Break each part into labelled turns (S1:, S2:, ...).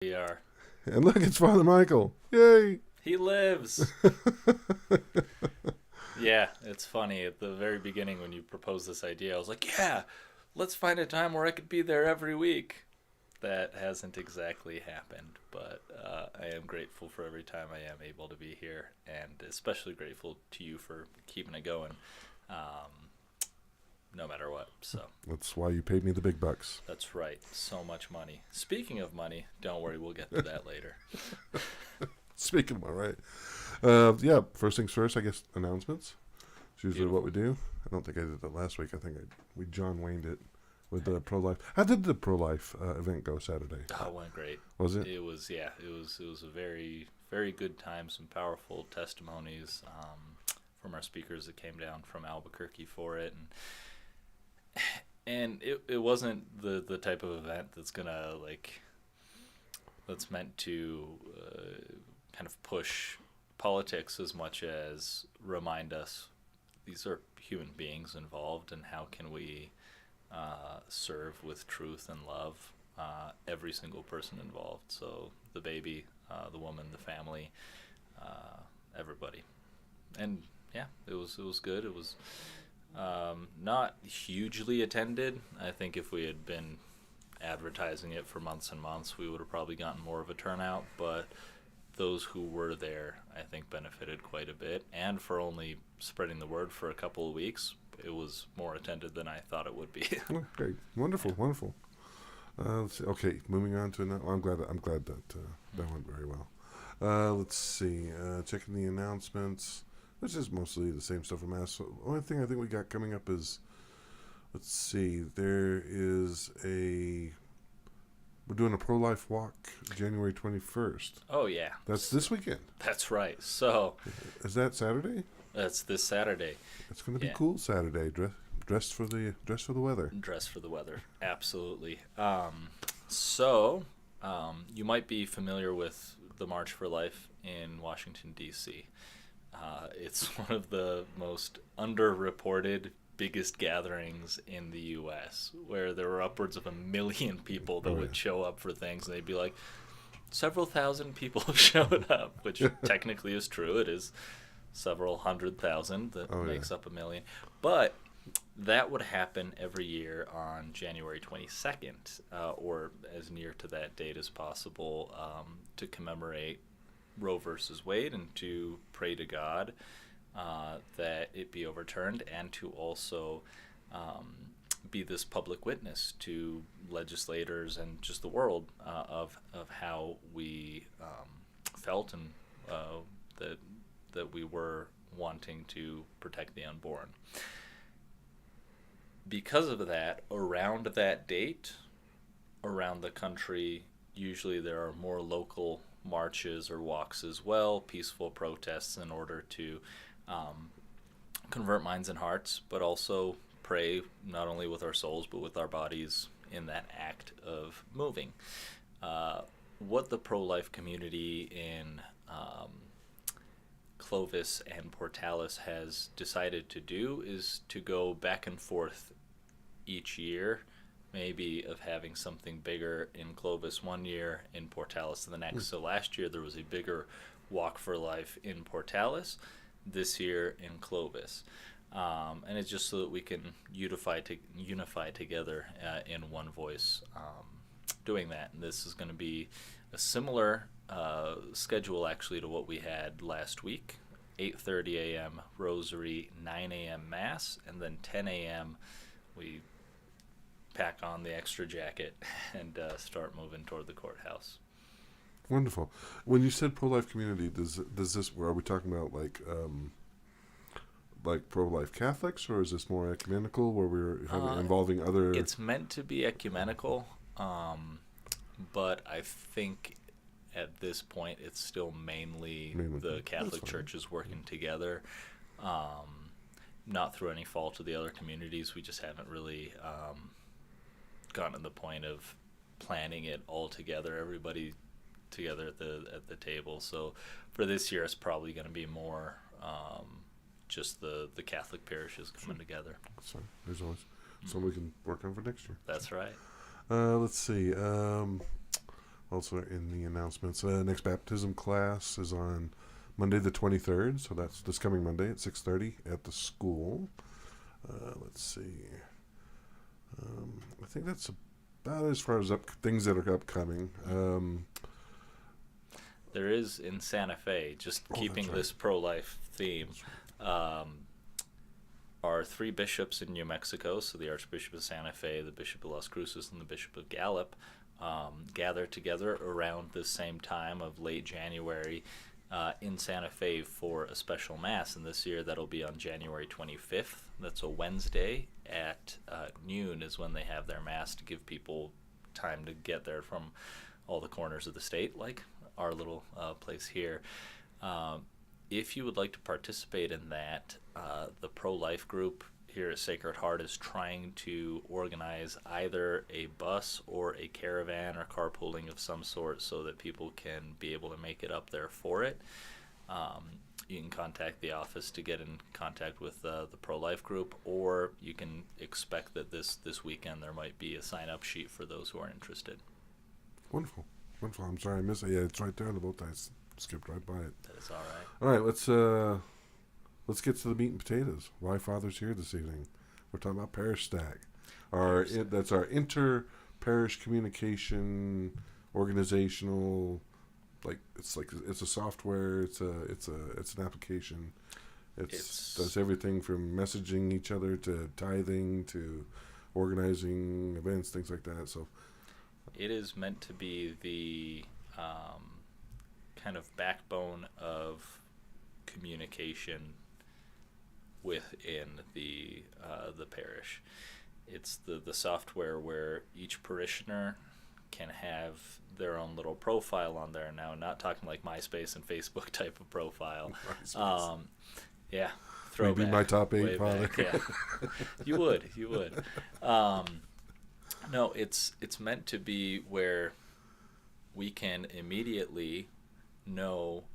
S1: We are.
S2: And look, it's Father Michael. Yay!
S1: He lives. Yeah, it's funny. At the very beginning, when you proposed this idea, I was like, yeah, let's find a time where I could be there every week. That hasn't exactly happened, but I am grateful for every time I am able to be here, and especially grateful to you for keeping it going, um, no matter what. So
S2: That's why you paid me the big bucks.
S1: that's right. So much money. Speaking of money, don't worry, we'll get to that later.
S2: Speaking of, all right. Yeah, first things first, I guess, announcements. It's usually what we do. I don't think I did that last week. I think we John Wayne'd it with the pro-life. How did the pro-life event go Saturday?
S1: Oh, it went great.
S2: Was it?
S1: It was, yeah. It was a very very good time. Some powerful testimonies from our speakers that came down from Albuquerque for it, and it wasn't the type of event that's meant to kind of push politics as much as remind us these are human beings involved, and how can we serve with truth and love every single person involved. So the baby, the woman, the family, everybody. And yeah, it was good. It was not hugely attended. I think if we had been advertising it for months and months, we would have probably gotten more of a turnout. But those who were there, I think, benefited quite a bit. And for only spreading the word for a couple of weeks, it was more attended than I thought it would be.
S2: Oh, great, wonderful, wonderful. Let's see. Okay, moving on to another. I'm glad that that went very well. Let's see. Checking the announcements. This is mostly the same stuff from us. So the only thing I think we got coming up is, let's see. We're doing a pro-life walk January 21st.
S1: Oh yeah,
S2: That's this weekend.
S1: that's right. So
S2: Is that Saturday?
S1: that's this Saturday.
S2: It's going to be
S1: Yeah.
S2: cool Saturday. Dressed for the weather.
S1: Dress for the weather, absolutely. So you might be familiar with the March for Life in Washington D.C. It's one of the most underreported, biggest gatherings in the U.S., where there were upwards of 1 million people that
S2: Oh,
S1: would
S2: yeah.
S1: show up for things, and they'd be like, several thousand people showed up, which technically is true. It is several hundred thousand that
S2: Oh, yeah.
S1: makes up 1 million. But that would happen every year on January 22nd, or as near to that date as possible, to commemorate Roe versus Wade and to pray to God that it be overturned, and to also be this public witness to legislators and just the world of how we felt, and that we were wanting to protect the unborn. Because of that, around that date, around the country, usually there are more local marches or walks as well, peaceful protests in order to convert minds and hearts, but also pray not only with our souls but with our bodies in that act of moving. What the pro-life community in Clovis and Portales has decided to do is to go back and forth each year, maybe of having something bigger in Clovis one year, in Portales the next. So last year there was a bigger Walk for Life in Portales, this year in Clovis. And it's just so that we can unify together in one voice doing that. And this is going to be a similar schedule actually to what we had last week. 8:30 a.m. Rosary, 9 a.m. Mass, and then 10 a.m. we pack on the extra jacket and start moving toward the courthouse.
S2: Wonderful. When you said pro-life community, does this? Are we talking about like pro-life Catholics, or is this more ecumenical, where we're involving other?
S1: It's meant to be ecumenical, but I think at this point it's still mainly the Catholic churches working together. Not through any fault of the other communities. We just haven't really gotten to the point of planning it all together, everybody together at the table. So for this year, it's probably going to be more just the Catholic parishes coming together.
S2: So there's always something we can work on for next year.
S1: That's right.
S2: Let's see. Also in the announcements, next baptism class is on Monday the 23rd, so that's this coming Monday at 6:30 at the school. Let's see. I think that's about as far as things that are upcoming.
S1: There is in Santa Fe, just keeping
S2: right.
S1: this pro-life theme, are three bishops in New Mexico, so the Archbishop of Santa Fe, the Bishop of Las Cruces, and the Bishop of Gallup, gather together around the same time of late January in Santa Fe for a special Mass, and this year that'll be on January 25th. That's a Wednesday at noon is when they have their Mass to give people time to get there from all the corners of the state, like our little place here. If you would like to participate in that, the pro-life group here at Sacred Heart is trying to organize either a bus or a caravan or carpooling of some sort so that people can be able to make it up there for it. You can contact the office to get in contact with the pro-life group, or you can expect that this weekend there might be a sign-up sheet for those who are interested.
S2: Wonderful. Wonderful. I'm sorry I missed it. Yeah, it's right there on the boat. I skipped right by it.
S1: That is all right.
S2: All right, let's get to the meat and potatoes. Why Father's here this evening? We're talking about Parish Stag. That's our inter-parish communication organizational. It's a software. It's an application. It does everything from messaging each other to tithing to organizing events, things like that. So
S1: it is meant to be the kind of backbone of communication within the parish. It's the software where each parishioner can have their own little profile on there. Now, not talking like MySpace and Facebook type of profile. Yeah, throwback.
S2: Maybe my top 8, Father.
S1: Yeah, you would. No, it's meant to be where we can immediately know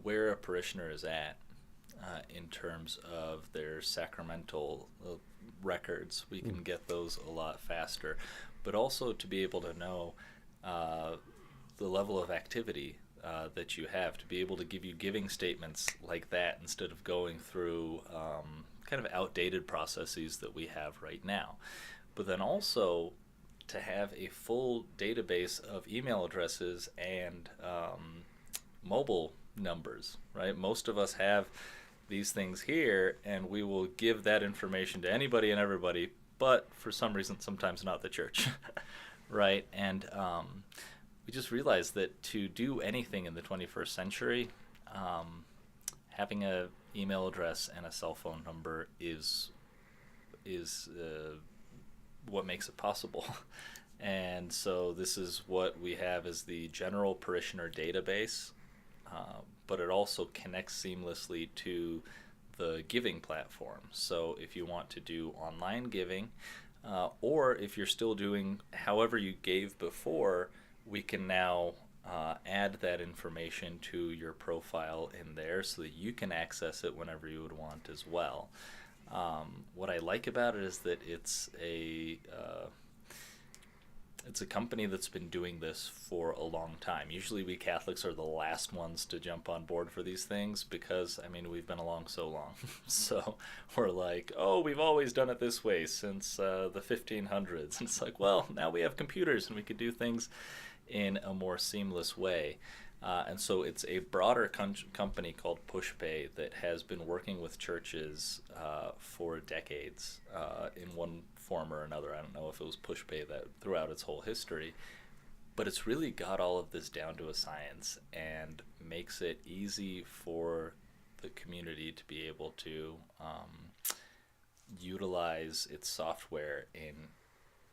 S1: where a parishioner is at in terms of their sacramental records. We can get those a lot faster, but also to be able to know the level of activity that you have, to be able to give you giving statements like that instead of going through kind of outdated processes that we have right now. But then also to have a full database of email addresses and mobile numbers, right? Most of us have these things here, and we will give that information to anybody and everybody, but for some reason, sometimes not the church, right? And we just realized that to do anything in the 21st century, having an email address and a cell phone number is what makes it possible. And so this is what we have as the general parishioner database, but it also connects seamlessly to the giving platform. So if you want to do online giving, or if you're still doing however you gave before, we can now add that information to your profile in there so that you can access it whenever you would want as well. What I like about it is that it's a company that's been doing this for a long time. Usually we Catholics are the last ones to jump on board for these things because, I mean, we've been along so long. So we're like, oh, we've always done it this way since the 1500s. And it's like, well, now we have computers and we could do things in a more seamless way. And so it's a broader company called PushPay that has been working with churches for decades in one form or another. I don't know if it was PushPay that throughout its whole history, but it's really got all of this down to a science and makes it easy for the community to be able to utilize its software in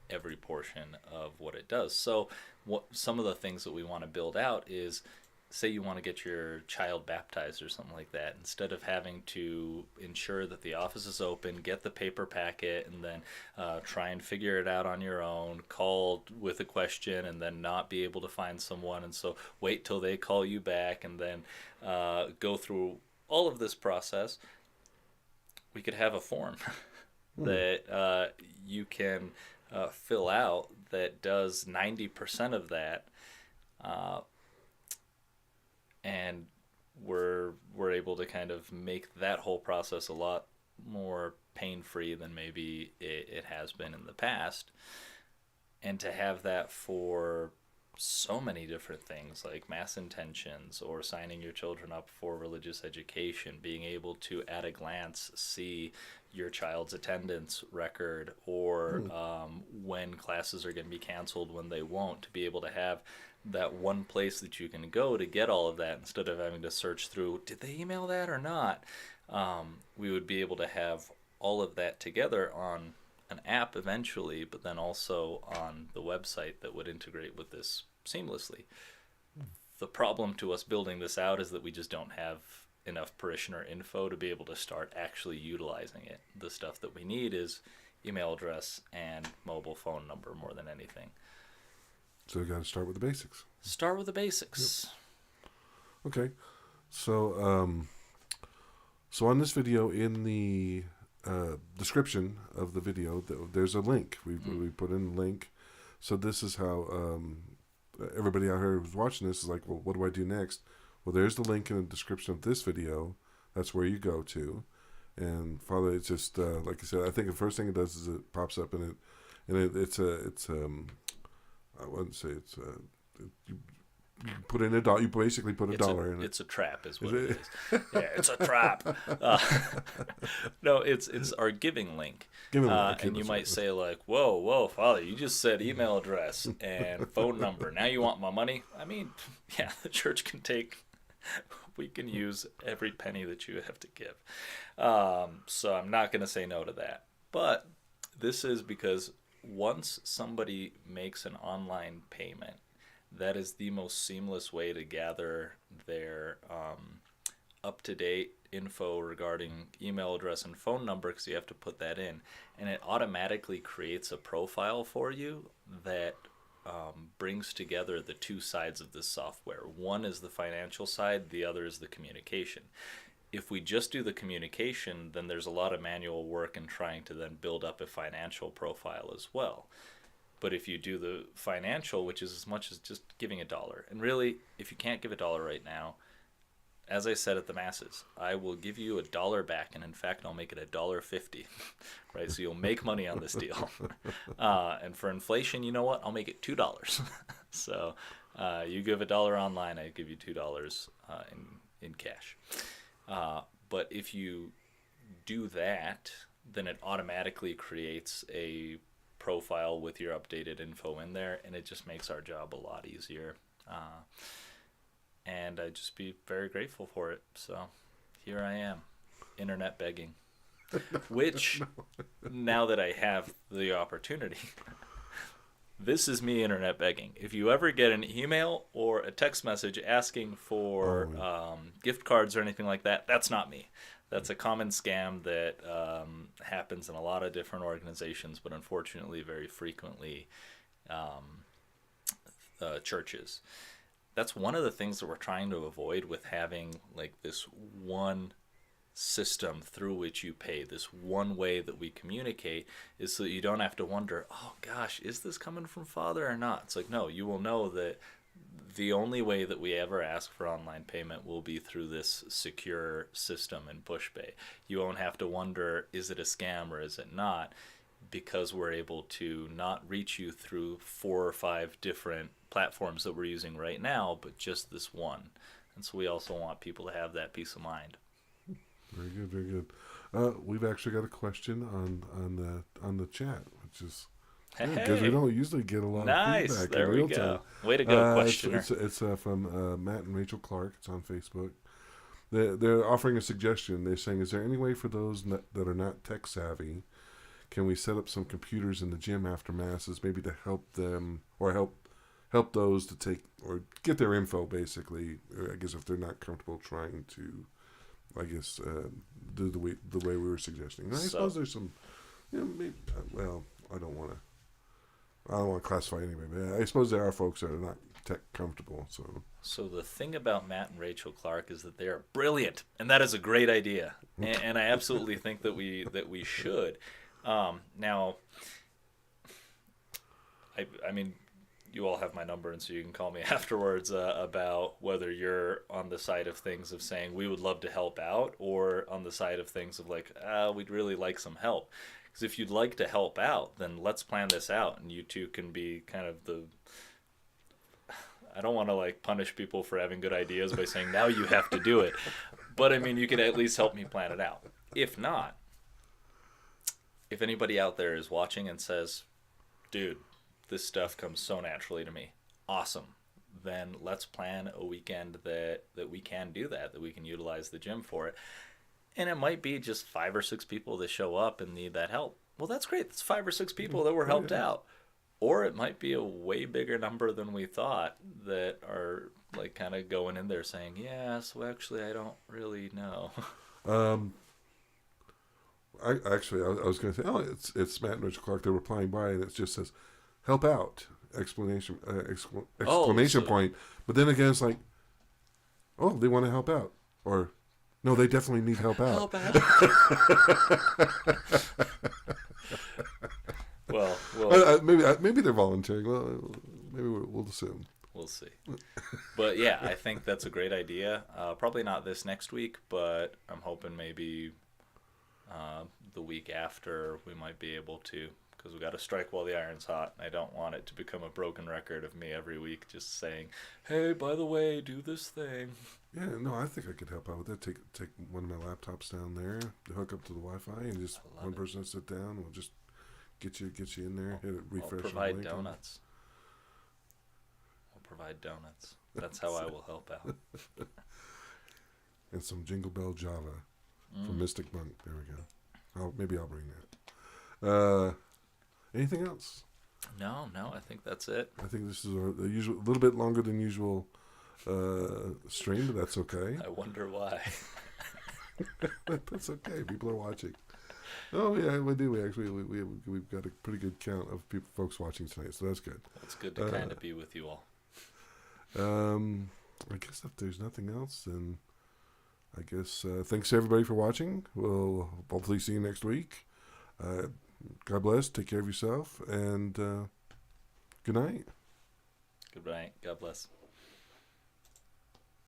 S1: every portion of what it does. So some of the things that we want to build out is, say you want to get your child baptized or something like that, instead of having to ensure that the office is open, get the paper packet, and then try and figure it out on your own, call with a question, and then not be able to find someone, and so wait till they call you back, and then go through all of this process, we could have a form that you can fill out that does 90% of that, uh, and we're able to kind of make that whole process a lot more pain-free than maybe it has been in the past. And to have that for so many different things like mass intentions or signing your children up for religious education, being able to at a glance see your child's attendance record, or when classes are going to be canceled, when they won't, to be able to have that one place that you can go to get all of that instead of having to search through, did they email that or not? We would be able to have all of that together on an app eventually, but then also on the website that would integrate with this seamlessly. The problem to us building this out is that we just don't have enough parishioner info to be able to start actually utilizing it. The stuff that we need is email address and mobile phone number more than anything.
S2: So we got to start with the basics.
S1: Start with the basics.
S2: Yep. Okay. So, so on this video, in the description of the video, there's a link. We put in a link. So this is how everybody out here who's watching this is like, well, what do I do next? Well, there's the link in the description of this video. That's where you go to. And Father, it's just like I said. I think the first thing it does is it pops up, and it's I wouldn't say it's you put in a dollar. You basically put a dollar in it.
S1: It's a trap, is what it is. Yeah, it's a trap. No, it's our giving link. And you might say like, whoa, Father, you just said email address and phone number. Now you want my money? I mean, yeah, the church can take. We can use every penny that you have to give. So I'm not going to say no to that. But this is because once somebody makes an online payment, that is the most seamless way to gather their up-to-date info regarding email address and phone number, because you have to put that in. And it automatically creates a profile for you that brings together the two sides of this software. One is the financial side, the other is the communication. If we just do the communication, then there's a lot of manual work in trying to then build up a financial profile as well. But if you do the financial, which is as much as just giving $1, and really, if you can't give $1 right now, as I said at the masses, I will give you $1 back, and in fact, I'll make it $1.50, right? So you'll make money on this deal. And for inflation, you know what? I'll make it $2. So you give $1 online, I give you $2 in cash. But if you do that, then it automatically creates a profile with your updated info in there, and it just makes our job a lot easier. And I'd just be very grateful for it. So here I am, internet begging, which now that I have the opportunity, this is me internet begging. If you ever get an email or a text message asking for gift cards or anything like that, that's not me. That's a common scam that happens in a lot of different organizations, but unfortunately very frequently churches. That's one of the things that we're trying to avoid with having like this one system through which you pay, this one way that we communicate, is so that you don't have to wonder, oh gosh, is this coming from Father or not? It's like, no, you will know that the only way that we ever ask for online payment will be through this secure system in PushPay. You won't have to wonder, is it a scam or is it not? Because we're able to not reach you through 4 or 5 different platforms that we're using right now, but just this one. And so we also want people to have that peace of mind.
S2: Very good, very good. We've actually got a question on the chat, which is because we don't usually get a lot of feedback.
S1: There we go. Way to go, questioner.
S2: It's from Matt and Rachel Clark. It's on Facebook. They're offering a suggestion. They're saying, is there any way for those that are not tech savvy, can we set up some computers in the gym after masses, maybe to help them or help those to take or get their info, basically, or I guess if they're not comfortable trying to, I guess, do the way we were suggesting. And I suppose there's some, maybe, well, I don't want to classify anyway, but I suppose there are folks that are not tech comfortable. So
S1: the thing about Matt and Rachel Clark is that they are brilliant, and that is a great idea, and I absolutely think that we should. Now, I mean, you all have my number, and so you can call me afterwards about whether you're on the side of things of saying we would love to help out, or on the side of things of like, we'd really like some help. Because if you'd like to help out, then let's plan this out, and you two can be kind of the. I don't want to like punish people for having good ideas by saying now you have to do it, but I mean you could at least help me plan it out. If not, if anybody out there is watching and says, "Dude, this stuff comes so naturally to me," awesome. Then let's plan a weekend that we can do that we can utilize the gym for it. And it might be just 5 or 6 people that show up and need that help. Well, that's great. That's 5 or 6 people that were helped out. Or it might be a way bigger number than we thought that are like kind of going in there saying, yeah, so actually I don't really know.
S2: I was going to say, oh, it's Matt and Rich Clark. They're replying by, and it just says, "Help out!" Exclamation point. But then again, it's like, oh, they want to help out, or no, they definitely need help out.
S1: Help out. Well,
S2: maybe they're volunteering. Well, maybe we'll assume.
S1: We'll see. But yeah, I think that's a great idea. Probably not this next week, but I'm hoping maybe the week after we might be able to, because we got to strike while the iron's hot. I don't want it to become a broken record of me every week just saying, "Hey, by the way, do this thing."
S2: Yeah, no, I think I could help out with that. Take one of my laptops down there, hook up to the Wi-Fi, and just one person to sit down. We'll just get you in there. Hit it, refresh.
S1: I'll provide donuts. That's how I will help out.
S2: And some Jingle Bell Java from Mystic Monk. There we go. Maybe I'll bring that. Anything else?
S1: No, I think that's it.
S2: I think this is a little bit longer than usual stream, but that's okay.
S1: I wonder why.
S2: That's okay. People are watching. Oh yeah, we do. We've got a pretty good count of folks watching tonight, so that's good.
S1: It's good to kind of be with you all.
S2: I guess if there's nothing else, then I guess thanks to everybody for watching. We'll hopefully see you next week. God bless. Take care of yourself, and good night.
S1: Good night. God bless.